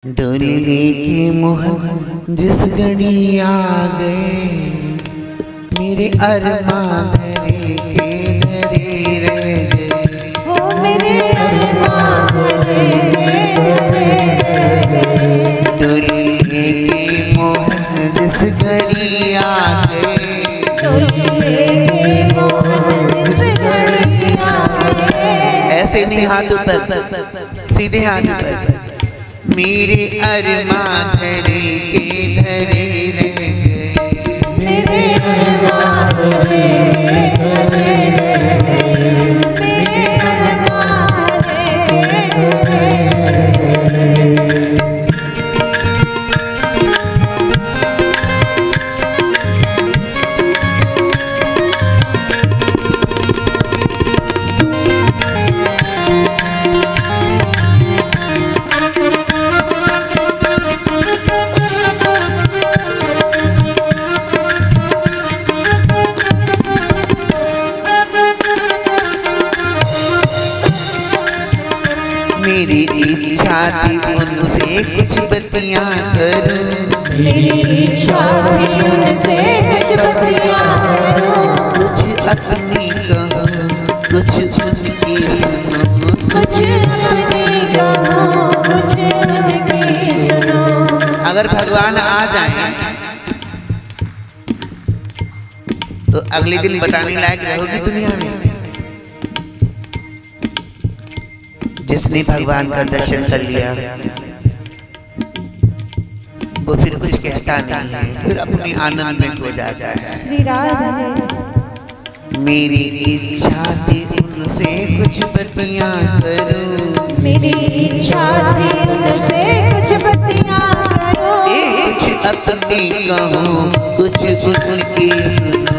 डोलने के मोहन जिस घड़ी आ गए, मेरे अरमान धरे के धरे रह गए। हो मेरे अरमान धरे के धरे रह गए। डोलने के मोहन जिस घड़ी आ गए, डोलने के मोहन जिस घड़ी आ गए। ऐसे नहीं हाथ ऊपर, सीधे हाथ ऊपर। मेरे अरमान धरे के धरे रह गए। मेरे अरमान धरे के धरे रह गए। मेरे अरमान धरे के धरे रह गए। मेरी इच्छा थी उनसे कुछ बतियां करूं। मेरी इच्छा थी उनसे कुछ बतियां करूं। कुछ अपनी कहूं, कुछ उनकी सुनो। कुछ अपनी कहूं, कुछ उनकी सुनो। अगर भगवान आ जाए तो अगले दिन बताने लायक रहोगी दुनिया में। जिसने भगवान का दर्शन कर लिया वो फिर कुछ कहता नहीं है, फिर अपने आनंद में खो जाता है। श्री राधे। मेरी इच्छा थी उनसे कुछ बतियां करूं। मेरी इच्छा थी उनसे कुछ बतियां करूं। कुछ अपनी कहूं, कुछ उनकी सुनो।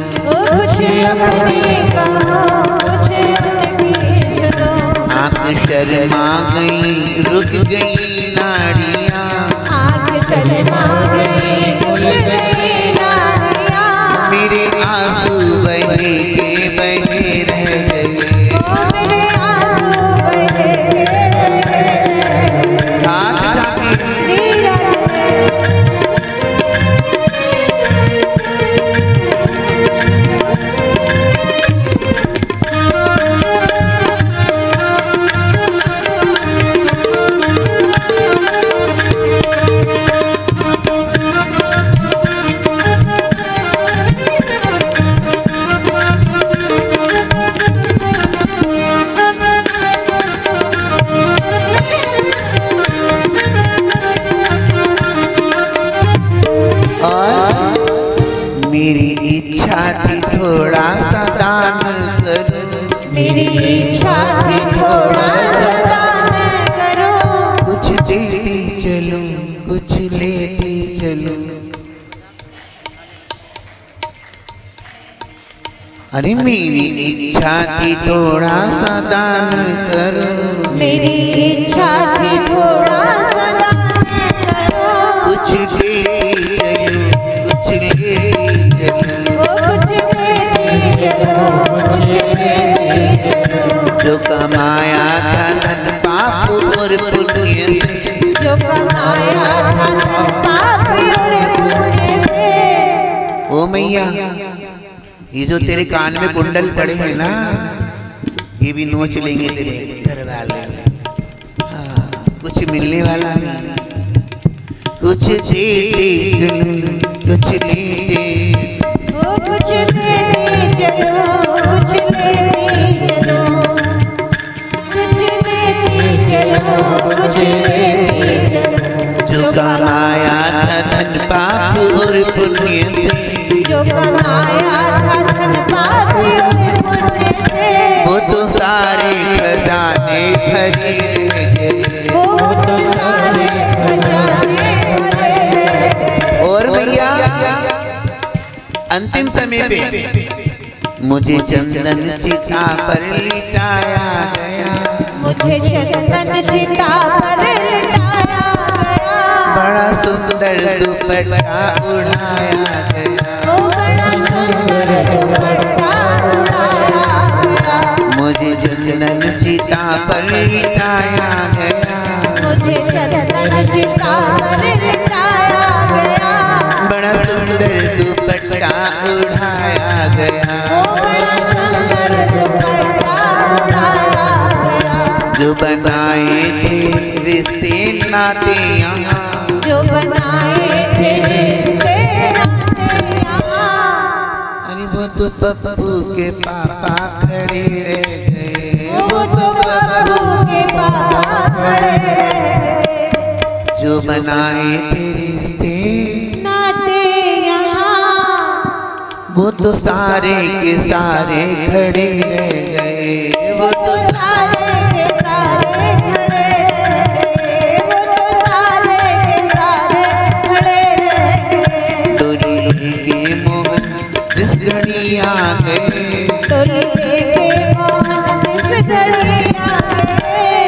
कुछ अपनी कहूं, कुछ उनकी सुनो। आँख शर्मा गई, रुक गई नाड़ियाँ। आँख शर्मा गई, रुक गई नाड़ियाँ। मेरे आंसू बहे के बहे रह गए। ओ मेरे आंसू बहे के बहे रह गए। हाथ जाके श्री राधे। मेरी इच्छा थी थोड़ा सा दान करूं। मेरी इच्छा थी थोड़ा सा दान करो। कुछ देती चलूं, कुछ लेती चलूं। अरे मेरी इच्छा थी थोड़ा सा दान करूं। मेरी इच्छा थी थोड़ा सा दान करो। कुछ देती चलूं, कुछ लेती चलूं। ओ कुछ देती चलो, कुछ लेती चलो। जो कमाया था धन पाप और पुण्य से, जो कमाया था धन पाप और पुण्य से। ओ मैया, ये जो तेरे कान में कुंडल पड़े हैं ना, ये भी नोच लेंगे तेरे घर वाले। हाँ, कुछ मिलने वाला नहीं। कुछ देते कुछ लेते। ओ कुछ देती चलो, कुछ लेती चलो। कुछ देती चलो, कुछ लेती चलो। जो कमाया था धन पाप और पुण्य से, जो कमाया था धन पाप और पुण्य से। वो तो सारे खजाने भरे रह गए। वो तो सारे खजाने भरे रह गए। और भैया अंतिम समय पे मुझे चंदन चिता पर लिटाया गया। मुझे चंदन चिता पर लिटाया गया। बड़ा सुंदर दुपट्टा उड़ाया गया। ओ बड़ा सुंदर दुपट्टा उड़ाया गया। मुझे चंदन चिता पर लिटाया गया। मुझे चंदन चिता पर लिटाया गया, बड़ा सुंदर दुपट्टा उड़ाया गया, बड़ा सुंदर दुपट्टा उड़ाया गया। जो बनाए थे रिश्ते नाते यहाँ, जो बनाए थे रिश्ते नाते यहाँ, अरे वो तो पप्पू के पापा खड़े रह गए, वो तो पप्पू के पापा खड़े रह गए। जो बनाए थे रिश्ते नाते यहाँ, वो तो सारे के सारे खड़े रह गए, वो तो सारे के सारे खड़े रह गए, वो तो सारे के सारे खड़े रह गए। डोली के मोहन जिस घड़ी आ गए, डोली के मोहन जिस घड़ी आ गए,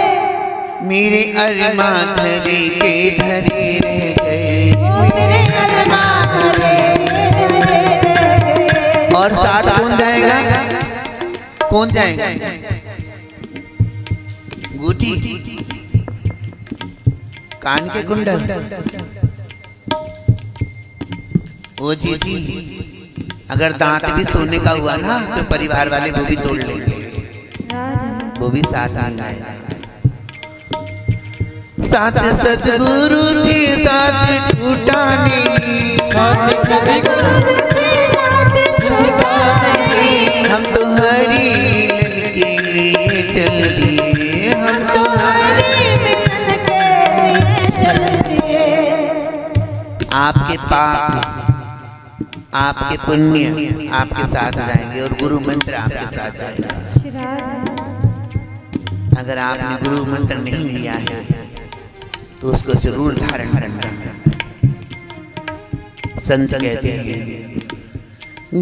मेरे अरमां धरे के धरे रह गए, वो मेरे अरमां धरे के धरे रह गए। और साथ कौन जाएगा? कौन जाएगा? अंगूठी, कान के कुंडल। ओ जी जी, अगर दांत भी सोने का हुआ ना तो परिवार वाले वो भी तोड़ लेंगे, वो भी साथ में आएगा। साथ सतगुरु थे साथ टूटा नहीं, साथ सतगुरु के साथ छूटा नहीं, हम तो हरी मिलन के लिए चल दिए, हम तो हरी मिलन के लिए चल दिए। आपके पाप आपके पुण्य आपके साथ जाएंगे और गुरु मंत्र आपके साथ जाएगा। अगर आपने गुरु मंत्र नहीं लिया है तो उसको जरूर धारण करना। संत कहते हैं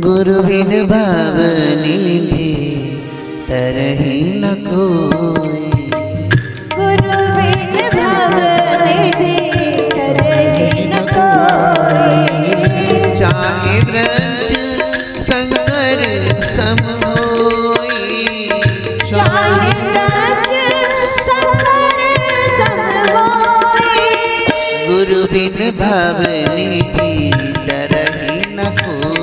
गुरु बिन भावनी दे तरही न कोई, गुरु बिन भावनिधि तरहि न कोई, चाहे ब्रज शंकर सम होई, चाहे ब्रज शंकर सम होई। गुरु बिन भावनिधि तरहि न कोई।